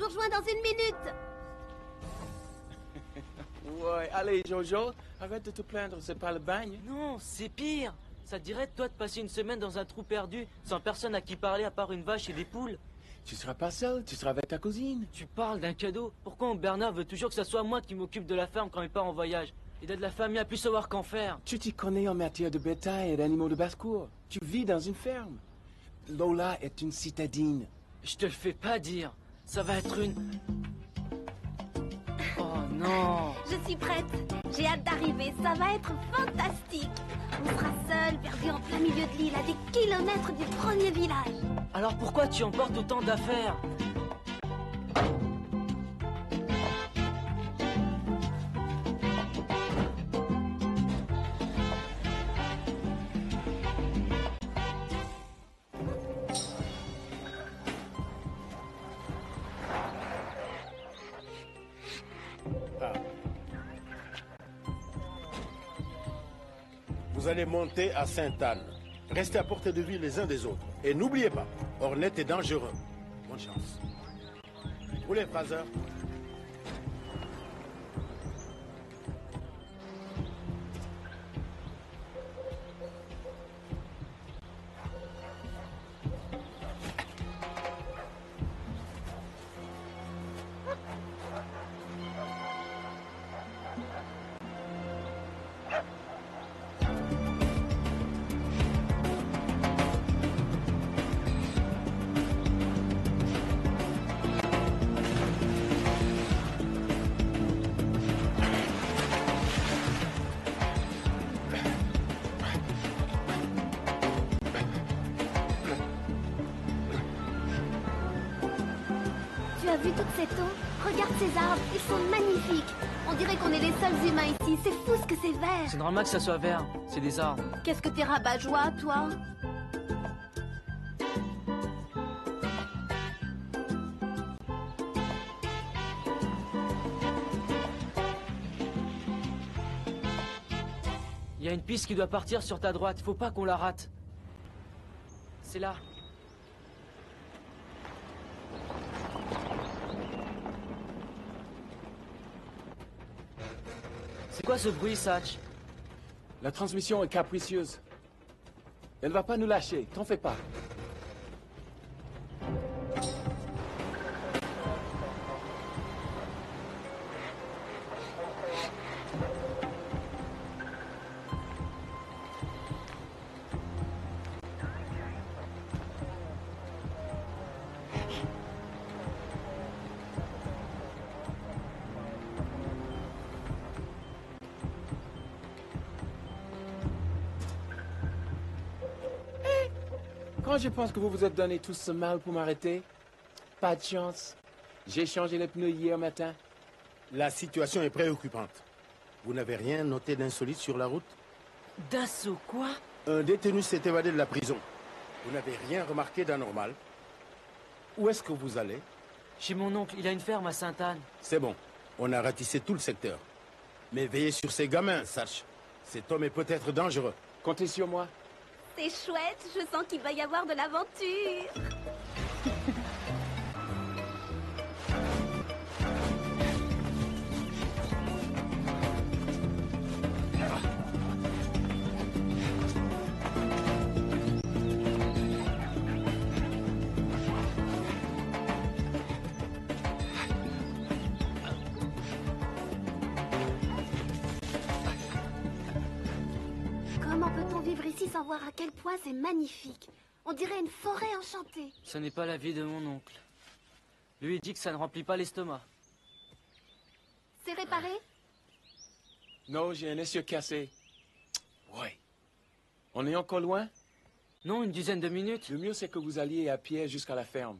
vous rejoins dans une minute. Ouais, allez, Jojo, arrête de te plaindre, c'est pas le bagne. Non, c'est pire. Ça te dirait, toi, de passer une semaine dans un trou perdu, sans personne à qui parler à part une vache et des poules? Tu seras pas seul, tu seras avec ta cousine. Tu parles d'un cadeau. Pourquoi Bernard veut toujours que ce soit moi qui m'occupe de la ferme quand il part en voyage? Il a de la famille à plus savoir qu'en faire. Tu t'y connais en matière de bétail et d'animaux de basse-cour. Tu vis dans une ferme. Lola est une citadine. Je te le fais pas dire. Ça va être une... Oh non. Je suis prête. J'ai hâte d'arriver. Ça va être fantastique. On sera seul, perdu en plein milieu de l'île, à des kilomètres du premier village. Alors pourquoi tu emportes autant d'affaires? Vous allez monter à Sainte-Anne. Restez à portée de vue les uns des autres. Et n'oubliez pas, Ornette est dangereux. Bonne chance. Roulez, Fraser. Tu as vu toute cette eau? Regarde ces arbres, ils sont magnifiques. On dirait qu'on est les seuls humains ici. C'est fou ce que c'est vert. C'est normal que ça soit vert. C'est des arbres. Qu'est-ce que t'es rabat-joie, toi? Il y a une piste qui doit partir sur ta droite. Faut pas qu'on la rate. C'est là. C'est quoi ce bruit, Satch? La transmission est capricieuse. Elle va pas nous lâcher, t'en fais pas. Quand je pense que vous vous êtes donné tout ce mal pour m'arrêter, pas de chance. J'ai changé les pneus hier matin. La situation est préoccupante. Vous n'avez rien noté d'insolite sur la route? D'assaut, quoi? Un détenu s'est évadé de la prison. Vous n'avez rien remarqué d'anormal? Où est-ce que vous allez? Chez mon oncle, il a une ferme à Sainte-Anne. C'est bon. On a ratissé tout le secteur. Mais veillez sur ces gamins, Satch. Cet homme est peut-être dangereux. Comptez sur moi. C'est chouette, je sens qu'il va y avoir de l'aventure. Comment peut-on vivre ici sans voir à quel point c'est magnifique? On dirait une forêt enchantée. Ce n'est pas la vie de mon oncle. Lui, il dit que ça ne remplit pas l'estomac. C'est réparé? Non, j'ai un essieu cassé. Ouais. On est encore loin? Non, une dizaine de minutes. Le mieux, c'est que vous alliez à pied jusqu'à la ferme.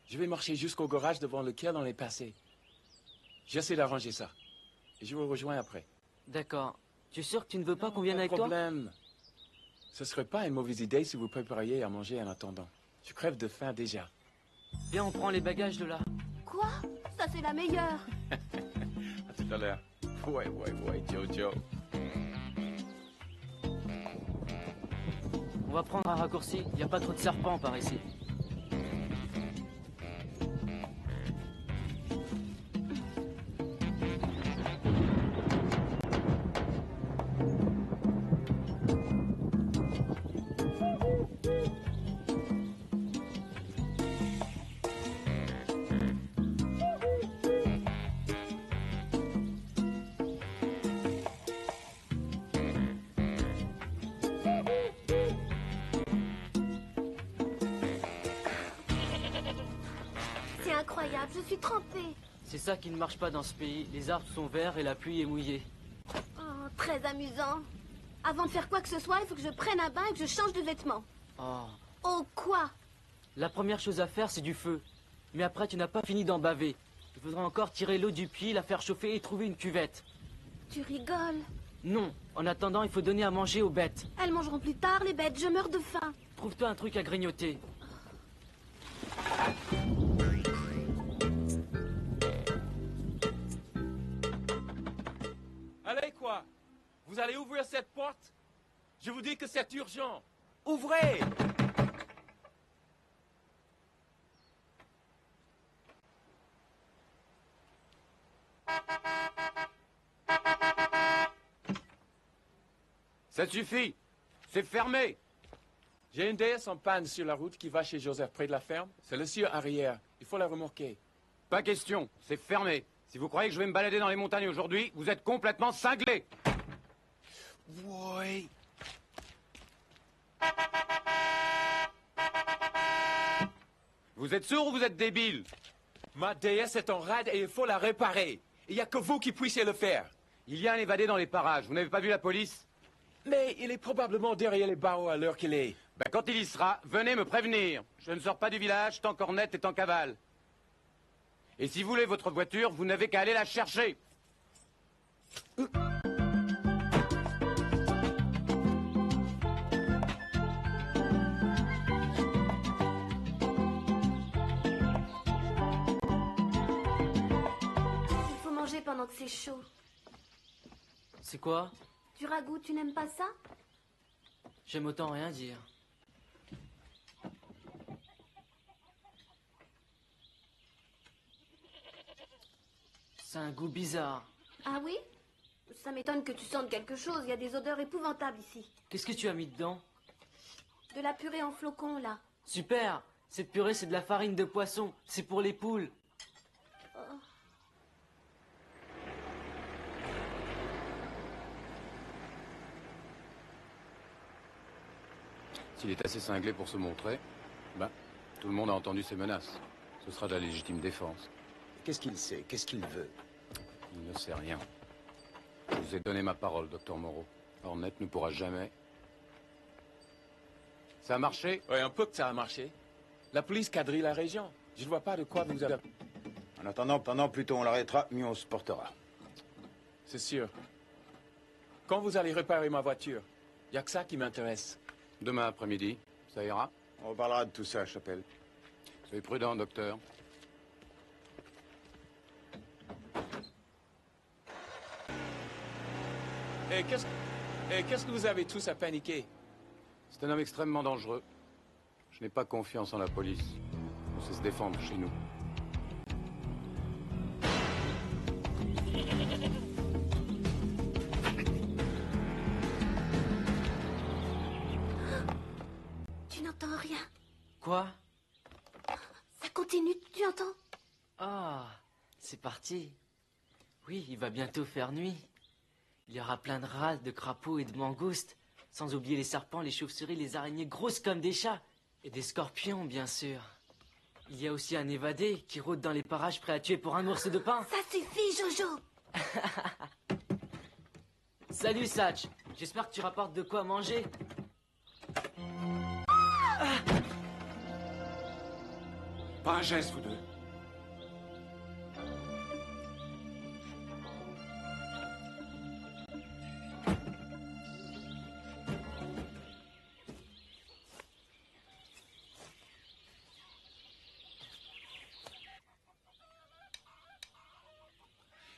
Je vais marcher jusqu'au garage devant lequel on est passé. J'essaie d'arranger ça. Et je vous rejoins après. D'accord. Tu es sûr que tu ne veux pas qu'on vienne avec Pas de toi? problème. Ce serait pas une mauvaise idée si vous prépariez à manger en attendant. Je crève de faim déjà. Viens, on prend les bagages de là. Quoi? Ça, c'est la meilleure. À tout à l'heure. Ouais, Jojo. On va prendre un raccourci. Il n'y a pas trop de serpents par ici. incroyable, je suis trempée. C'est ça qui ne marche pas dans ce pays. Les arbres sont verts et la pluie est mouillée. Oh, très amusant. Avant de faire quoi que ce soit, il faut que je prenne un bain et que je change de vêtements. Oh. Oh, quoi? La première chose à faire, c'est du feu. Mais après, tu n'as pas fini d'en baver. Il faudra encore tirer l'eau du puits, la faire chauffer et trouver une cuvette. Tu rigoles. Non. En attendant, il faut donner à manger aux bêtes. Elles mangeront plus tard, les bêtes, je meurs de faim. Trouve-toi un truc à grignoter. Allez, quoi? Vous allez ouvrir cette porte? Je vous dis que c'est urgent. Ouvrez! Ça suffit. C'est fermé. J'ai une déesse en panne sur la route qui va chez Joseph près de la ferme. C'est le sieur arrière. Il faut la remorquer. Pas question. C'est fermé. Si vous croyez que je vais me balader dans les montagnes aujourd'hui, vous êtes complètement cinglés. Oui. Vous êtes sourd ou vous êtes débile? Ma déesse est en rade et il faut la réparer. Il n'y a que vous qui puissiez le faire. Il y a un évadé dans les parages. Vous n'avez pas vu la police? Mais il est probablement derrière les barreaux à l'heure qu'il est. Ben, quand il y sera, venez me prévenir. Je ne sors pas du village tant qu'Ornette est en cavale. Et si vous voulez votre voiture, vous n'avez qu'à aller la chercher. Il faut manger pendant que c'est chaud. C'est quoi? Du ragoût, tu n'aimes pas ça? J'aime autant rien dire. C'est un goût bizarre. Ah oui? Ça m'étonne que tu sentes quelque chose. Il y a des odeurs épouvantables ici. Qu'est-ce que tu as mis dedans? De la purée en flocons, là. Super! Cette purée, c'est de la farine de poisson. C'est pour les poules. S'il est assez cinglé pour se montrer, ben, tout le monde a entendu ses menaces. Ce sera de la légitime défense. Qu'est-ce qu'il sait? Qu'est-ce qu'il veut? Il ne sait rien. Je vous ai donné ma parole, docteur Moreau. Ornette ne pourra jamais... Ça a marché? Oui, un peu que ça a marché. La police quadrille la région. Je ne vois pas de quoi vous avez... En attendant, plus tôt on l'arrêtera, mieux on se portera. C'est sûr. Quand vous allez réparer ma voiture, il n'y a que ça qui m'intéresse. Demain après-midi, ça ira? On reparlera de tout ça, Chapelle. Soyez prudent, docteur. Et qu'est-ce que vous avez tous à paniquer? C'est un homme extrêmement dangereux. Je n'ai pas confiance en la police. On sait se défendre chez nous. Tu n'entends rien. Quoi? Ça continue, tu entends? Ah, c'est parti. Oui, il va bientôt faire nuit. Il y aura plein de rats, de crapauds et de mangoustes. Sans oublier les serpents, les chauves-souris, les araignées grosses comme des chats. Et des scorpions, bien sûr. Il y a aussi un évadé qui rôde dans les parages prêt à tuer pour un morceau de pain. Ça suffit, Jojo. Salut, Satch. J'espère que tu rapportes de quoi manger. Pas un geste, vous deux.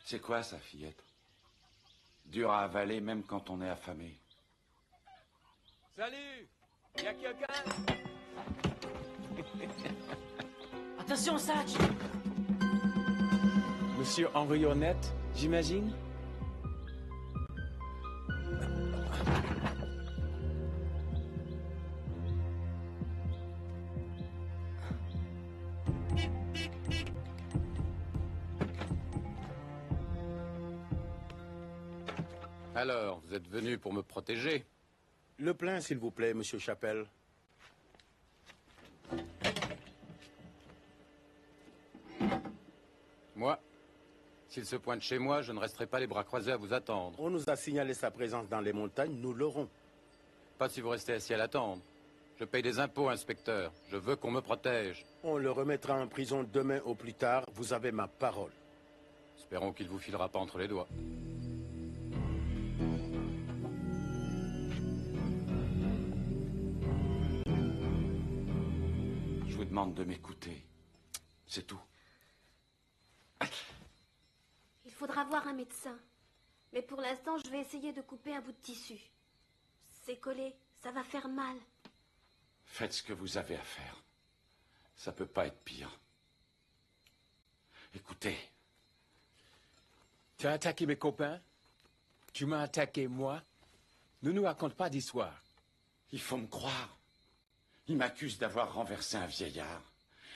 C'est quoi ça, fillette? Dur à avaler même quand on est affamé. Salut! Y a quelqu'un? Attention, Satch! Monsieur Henri Ornette, j'imagine? Alors, vous êtes venu pour me protéger? Le plein, s'il vous plaît, monsieur Chapelle. Moi, s'il se pointe chez moi, je ne resterai pas les bras croisés à vous attendre. On nous a signalé sa présence dans les montagnes, nous l'aurons. Pas si vous restez assis à l'attendre. Je paye des impôts, inspecteur. Je veux qu'on me protège. On le remettra en prison demain au plus tard, vous avez ma parole. Espérons qu'il vous filera pas entre les doigts. Je vous demande de m'écouter. C'est tout. Il faudra voir un médecin. Mais pour l'instant, je vais essayer de couper un bout de tissu. C'est collé, ça va faire mal. Faites ce que vous avez à faire. Ça peut pas être pire. Écoutez, Tu as attaqué mes copains. Tu m'as attaqué moi. Ne nous raconte pas d'histoire. il faut me croire. Il m'accuse d'avoir renversé un vieillard.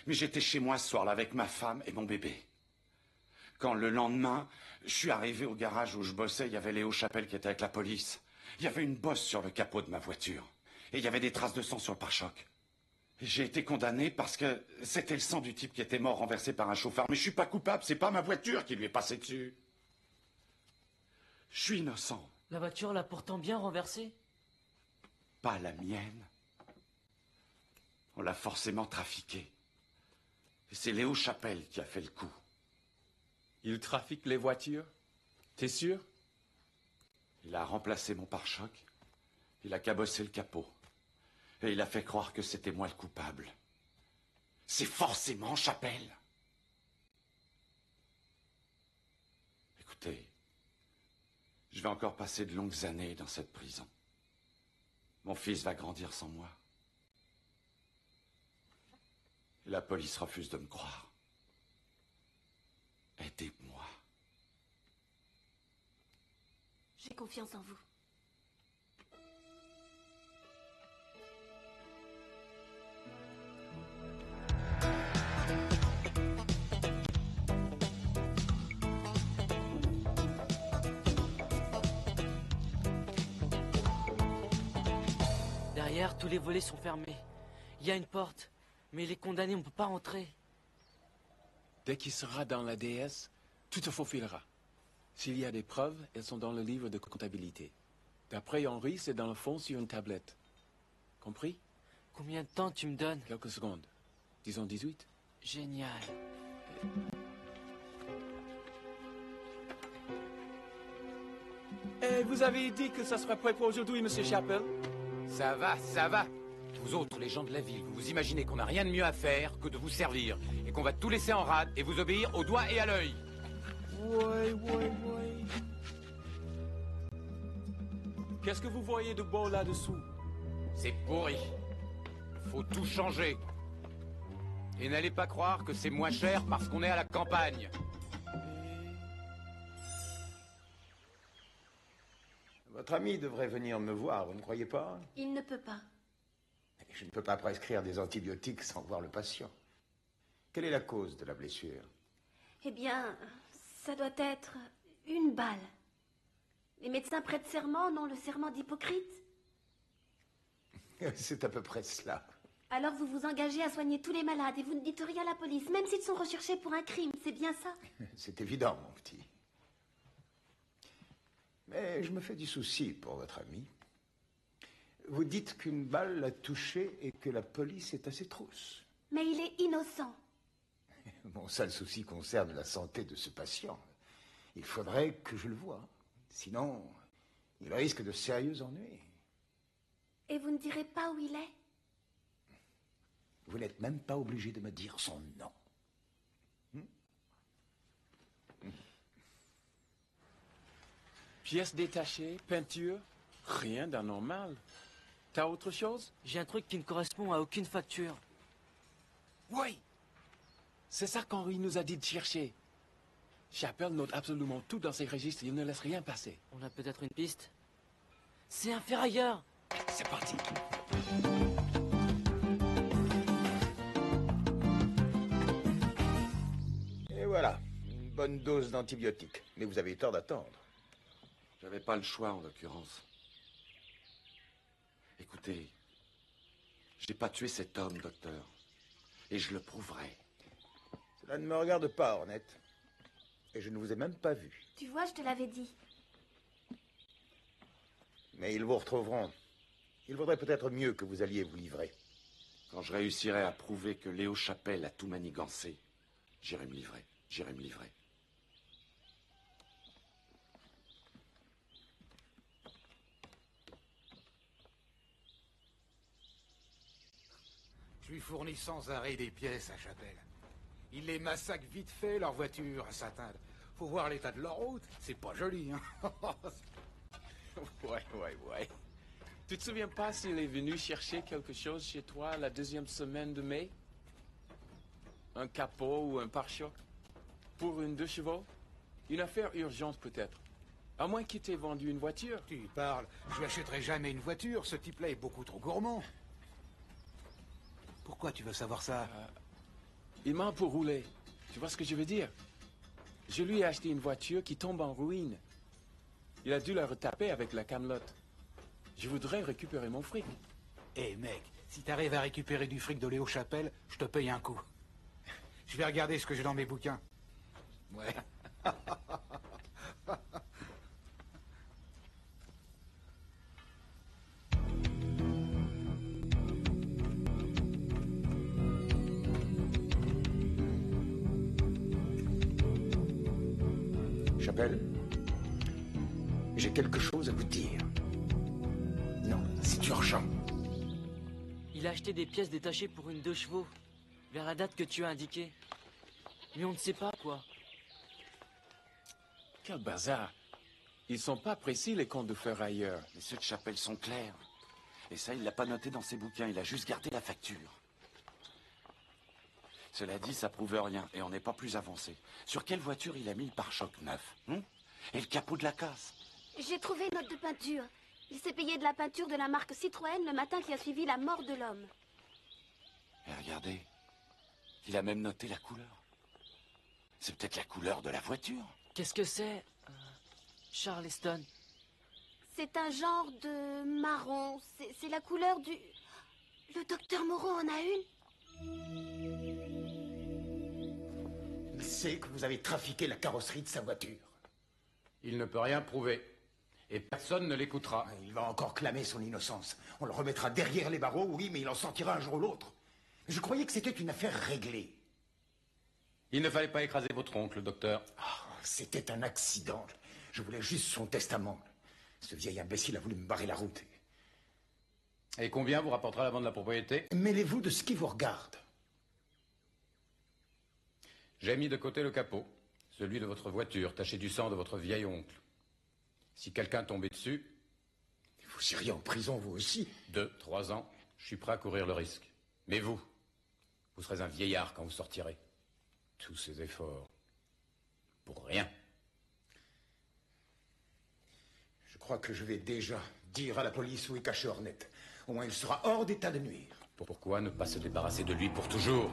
Mais j'étais chez moi ce soir-là avec ma femme et mon bébé. Quand le lendemain, je suis arrivé au garage où je bossais, il y avait Léo Chapelle qui était avec la police. Il y avait une bosse sur le capot de ma voiture. Et il y avait des traces de sang sur le pare-choc. Et j'ai été condamné parce que c'était le sang du type qui était mort renversé par un chauffard. Mais je suis pas coupable, c'est pas ma voiture qui lui est passée dessus. Je suis innocent. La voiture l'a pourtant bien renversé. Pas la mienne. On l'a forcément trafiqué. Et c'est Léo Chapelle qui a fait le coup. Il trafique les voitures. T'es sûr? Il a remplacé mon pare-choc. Il a cabossé le capot. Et il a fait croire que c'était moi le coupable. C'est forcément Chapelle. Écoutez, je vais encore passer de longues années dans cette prison. Mon fils va grandir sans moi. Et la police refuse de me croire. Aidez-moi. J'ai confiance en vous. Derrière, tous les volets sont fermés. Il y a une porte, mais les condamnés, on ne peut pas entrer. Dès qu'il sera dans la déesse, tout te faufilera. S'il y a des preuves, elles sont dans le livre de comptabilité. D'après Henri, c'est dans le fond sur une tablette. Compris? Combien de temps tu me donnes? Quelques secondes. Disons 18. Génial. Et vous avez dit que ça sera prêt pour aujourd'hui, Monsieur Chapelle? Ça va, ça va. Vous autres, les gens de la ville, vous vous imaginez qu'on n'a rien de mieux à faire que de vous servir et qu'on va tout laisser en rade et vous obéir au doigt et à l'œil. Ouais. Qu'est-ce que vous voyez de beau là-dessous? C'est pourri. Faut tout changer. Et n'allez pas croire que c'est moins cher parce qu'on est à la campagne. Votre ami devrait venir me voir, vous ne croyez pas? Il ne peut pas. Je ne peux pas prescrire des antibiotiques sans voir le patient. Quelle est la cause de la blessure? Eh bien, ça doit être une balle. Les médecins prêtent serment, non le serment d'Hippocrate? C'est à peu près cela. Alors vous vous engagez à soigner tous les malades et vous ne dites rien à la police, même s'ils sont recherchés pour un crime, c'est bien ça? C'est évident, mon petit. Mais je me fais du souci pour votre ami. Vous dites qu'une balle l'a touché et que la police est à ses trousses. Mais il est innocent. Mon seul souci concerne la santé de ce patient. Il faudrait que je le voie. Sinon, il risque de sérieux ennuis. Et vous ne direz pas où il est? Vous n'êtes même pas obligé de me dire son nom. Pièces détachées, peinture, rien d'anormal. T'as autre chose? J'ai un truc qui ne correspond à aucune facture. Oui. C'est ça qu'Henri nous a dit de chercher. Chapelle note absolument tout dans ses registres, il ne laisse rien passer. On a peut-être une piste? C'est un ferrailleur! C'est parti. Et voilà, une bonne dose d'antibiotiques. Mais vous avez eu tort d'attendre. J'avais pas le choix, en l'occurrence. Écoutez, j'ai pas tué cet homme, docteur. Et je le prouverai. Cela ne me regarde pas, Ornette. Et je ne vous ai même pas vu. Tu vois, je te l'avais dit. Mais ils vous retrouveront. Il vaudrait peut-être mieux que vous alliez vous livrer. Quand je réussirai à prouver que Léo Chapelle a tout manigancé, j'irai me livrer. J'irai me livrer. Je lui fournis sans arrêt des pièces à Chapelle. Il les massacre vite fait, leur voiture, à Saint-Inde. Faut voir l'état de leur route. C'est pas joli, hein. Ouais. Tu te souviens pas s'il est venu chercher quelque chose chez toi la 2e semaine de mai? Un capot ou un pare-choc? Pour une 2 chevaux? Une affaire urgente peut-être. À moins qu'il t'ait vendu une voiture. Tu y parles. Je lui achèterai jamais une voiture. Ce type-là est beaucoup trop gourmand. Pourquoi tu veux savoir ça? Il m'a pour rouler. Tu vois ce que je veux dire? Je lui ai acheté une voiture qui tombe en ruine. Il a dû la retaper avec la camelote. Je voudrais récupérer mon fric. Eh mec, si t'arrives à récupérer du fric de Léo Chapelle, je te paye un coup. Je vais regarder ce que j'ai dans mes bouquins. Ouais. Chapelle, j'ai quelque chose à vous dire. Non, c'est urgent. Il a acheté des pièces détachées pour une 2 chevaux, vers la date que tu as indiquée. Mais on ne sait pas quoi. Quel bazar. Ils sont pas précis, les comptes de ferrailleurs. Mais ceux de Chapelle sont clairs. Et ça, il l'a pas noté dans ses bouquins. Il a juste gardé la facture. Cela dit, ça prouve rien. Et on n'est pas plus avancé. Sur quelle voiture il a mis le pare-choc neuf, et le capot de la casse? J'ai trouvé une note de peinture. Il s'est payé de la peinture de la marque Citroën le matin qui a suivi la mort de l'homme. Et regardez, il a même noté la couleur. C'est peut-être la couleur de la voiture. Qu'est-ce que c'est, Charleston? C'est un genre de marron. C'est la couleur du... Le docteur Moreau en a une? Il sait que vous avez trafiqué la carrosserie de sa voiture. Il ne peut rien prouver. Et personne ne l'écoutera. Il va encore clamer son innocence. On le remettra derrière les barreaux, oui, mais il en sortira un jour ou l'autre. Je croyais que c'était une affaire réglée. Il ne fallait pas écraser votre oncle, docteur. C'était un accident. Je voulais juste son testament. Ce vieil imbécile a voulu me barrer la route. Et combien vous rapportera la vente de la propriété? Mêlez-vous de ce qui vous regarde. J'ai mis de côté le capot, celui de votre voiture, taché du sang de votre vieil oncle. Si quelqu'un tombait dessus... Vous iriez en prison, vous aussi? 2, 3 ans, je suis prêt à courir le risque. Mais vous serez un vieillard quand vous sortirez. Tous ces efforts, pour rien. Je crois que je vais déjà dire à la police où est caché Ornette. Au moins, il sera hors d'état de nuire. Pourquoi ne pas se débarrasser de lui pour toujours?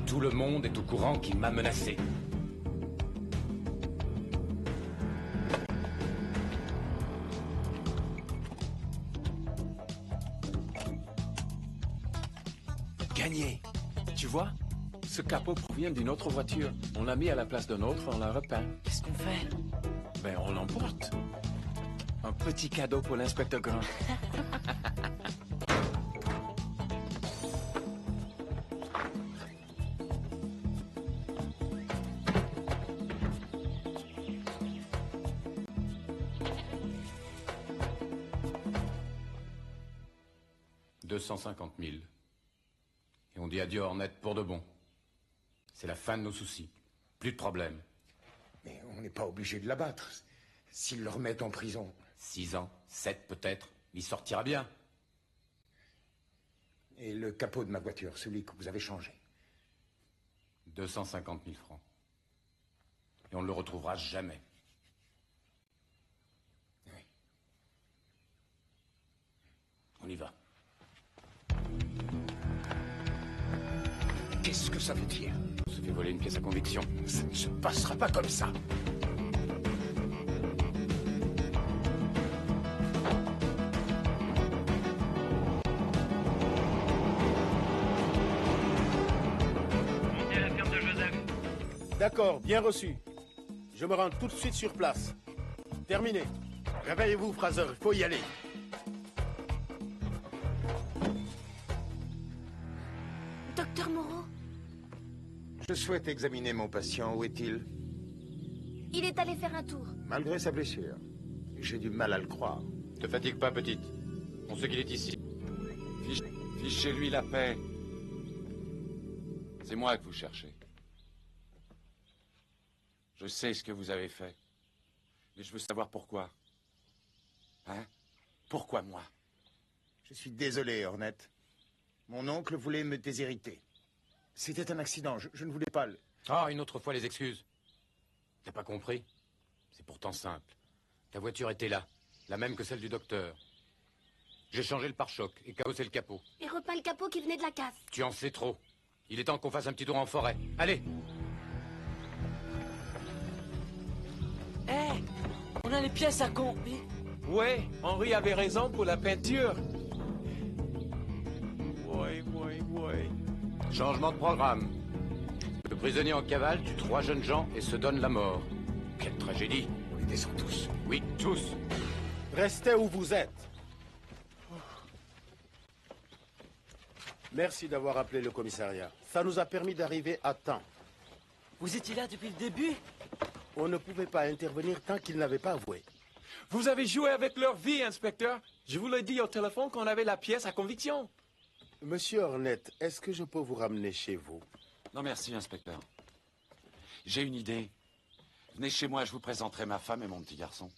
Tout le monde est au courant qu'il m'a menacé. Gagné. Tu vois? Ce capot provient d'une autre voiture. On l'a mis à la place d'un autre, on l'a repeint. Qu'est-ce qu'on fait? Ben, on l'emporte. Un petit cadeau pour l'inspecteur Grand. « 250 000. Et on dit adieu à Ornette pour de bon. C'est la fin de nos soucis. Plus de problème. Mais on n'est pas obligé de l'abattre. S'ils le remettent en prison... 6 ans, 7 peut-être. Il sortira bien. Et le capot de ma voiture, celui que vous avez changé? 250 000 francs. Et on ne le retrouvera jamais. Oui. On y va. Qu'est-ce que ça veut dire? On se fait voler une pièce à conviction. Ça ne se passera pas comme ça. Montez à la ferme de Joseph. D'accord, bien reçu. Je me rends tout de suite sur place. Terminé. Réveillez-vous, Fraser, il faut y aller. Docteur Moreau, Je souhaite examiner mon patient. Où est-il? il est allé faire un tour. Malgré sa blessure. J'ai du mal à le croire. Te fatigue pas, petite. On sait qu'il est ici. Fichez-lui la paix. C'est moi que vous cherchez. Je sais ce que vous avez fait. Mais je veux savoir pourquoi. Hein? Pourquoi moi? Je suis désolé, Hornet. Mon oncle voulait me déshériter. C'était un accident, je ne voulais pas le... Ah, une autre fois les excuses. T'as pas compris? C'est pourtant simple. Ta voiture était là, la même que celle du docteur. J'ai changé le pare-choc et cabossé le capot. Et repeint le capot qui venait de la casse. Tu en sais trop. Il est temps qu'on fasse un petit tour en forêt. Allez! Hé, on a les pièces à combler. Ouais, Henri avait raison pour la peinture. Ouais. Changement de programme. Le prisonnier en cavale tue 3 jeunes gens et se donne la mort. Quelle tragédie! On les descend tous. Oui, tous. Restez où vous êtes. Merci d'avoir appelé le commissariat. Ça nous a permis d'arriver à temps. Vous étiez là depuis le début? On ne pouvait pas intervenir tant qu'ils n'avaient pas avoué. Vous avez joué avec leur vie, inspecteur. Je vous l'ai dit au téléphone qu'on avait la pièce à conviction. Monsieur Hornet, est-ce que je peux vous ramener chez vous? Non, merci, inspecteur. J'ai une idée. Venez chez moi, je vous présenterai ma femme et mon petit garçon.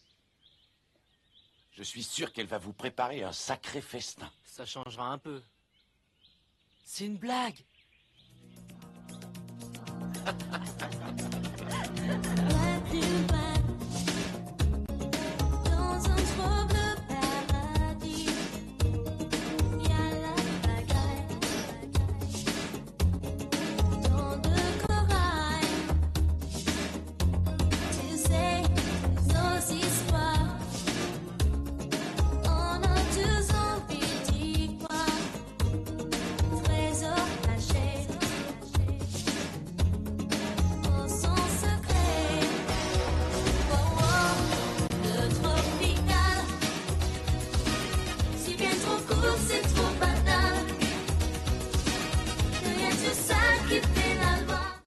Je suis sûr qu'elle va vous préparer un sacré festin. Ça changera un peu. C'est une blague. What do I